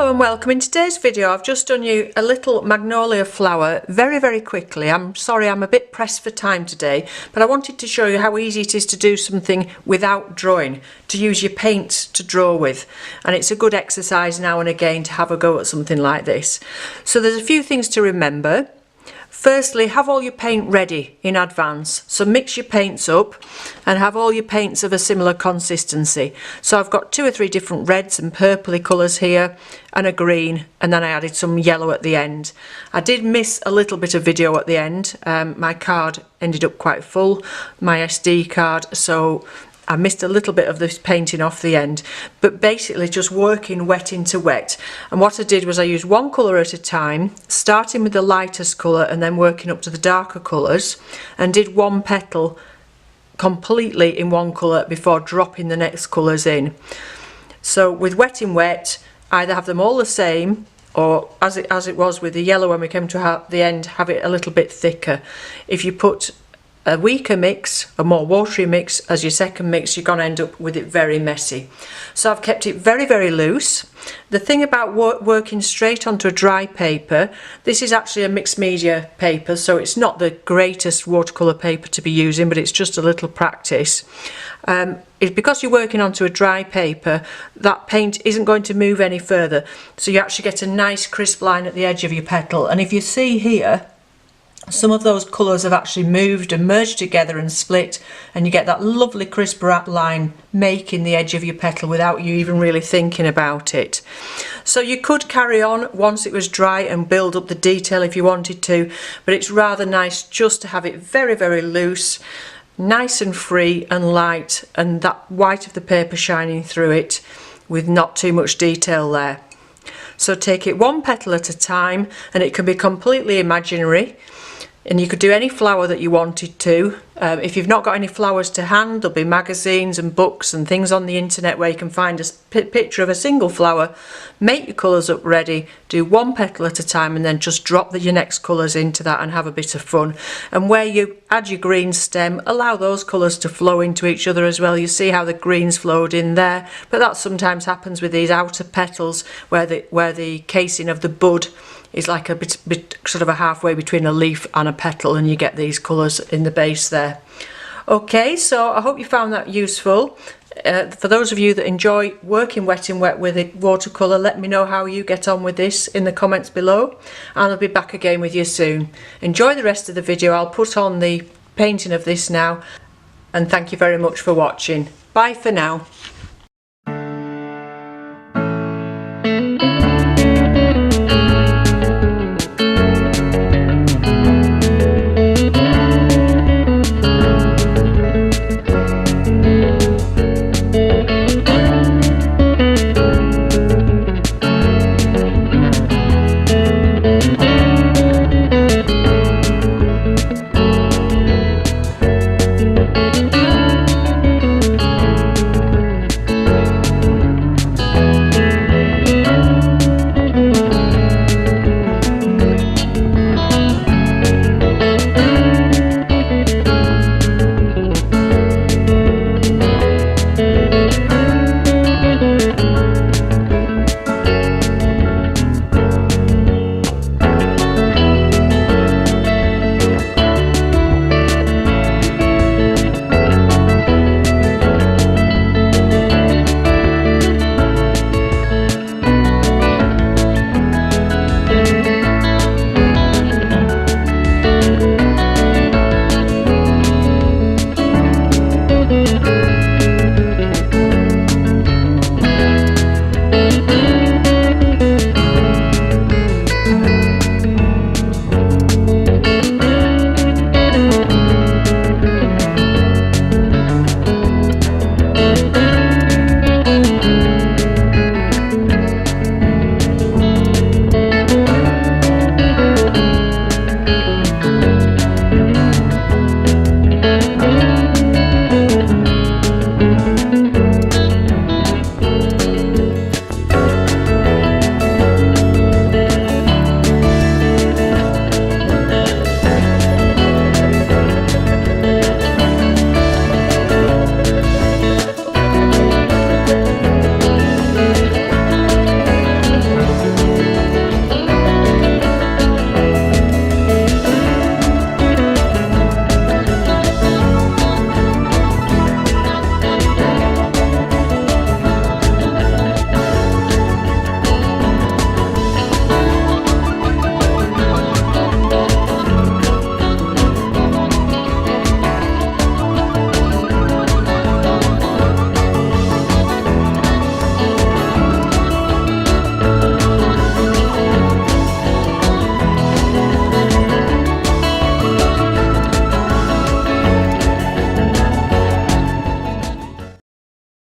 Hello and welcome. In today's video I've just done you a little magnolia flower very quickly. I'm sorry I'm a bit pressed for time today, but I wanted to show you how easy it is to do something without drawing, to use your paints to draw with, and it's a good exercise now and again to have a go at something like this. So there's a few things to remember. Firstly, have all your paint ready in advance. So mix your paints up and have all your paints of a similar consistency. So I've got 2 or 3 different reds and purpley colours here and a green, and then I added some yellow at the end. I did miss a little bit of video at the end. My card ended up quite full, my SD card, so I missed a little bit of this painting off the end, but basically just working wet into wet. And what I did was I used one colour at a time, starting with the lightest colour and then working up to the darker colours, and did one petal completely in one colour before dropping the next colours in. So with wet in wet, either have them all the same, or as it was with the yellow when we came to the end, have it a little bit thicker. If you put a weaker mix, a more watery mix as your second mix, you're going to end up with it very messy. So I've kept it very loose. The thing about working straight onto a dry paper, this is actually a mixed media paper, so it's not the greatest watercolour paper to be using, but it's just a little practice. It's because you're working onto a dry paper, that paint isn't going to move any further, so you actually get a nice crisp line at the edge of your petal. And if you see here, some of those colours have actually moved and merged together and split, and you get that lovely crisp line making the edge of your petal without you even really thinking about it. So you could carry on once it was dry and build up the detail if you wanted to, but it's rather nice just to have it very loose, nice and free and light, and that white of the paper shining through it with not too much detail there. So take it one petal at a time, and it can be completely imaginary. And you could do any flower that you wanted to. If you've not got any flowers to hand, there'll be magazines and books and things on the internet where you can find a picture of a single flower, make your colours up ready, do one petal at a time, and then just drop your next colours into that and have a bit of fun. And where you add your green stem, allow those colours to flow into each other as well. You see how the greens flowed in there, but that sometimes happens with these outer petals where the casing of the bud is like a bit sort of a halfway between a leaf and a petal, and you get these colours in the base there. Okay, so I hope you found that useful. For those of you that enjoy working wet in wet with a watercolour, let me know how you get on with this in the comments below, and I'll be back again with you soon. Enjoy the rest of the video. I'll put on the painting of this now, and thank you very much for watching. Bye for now.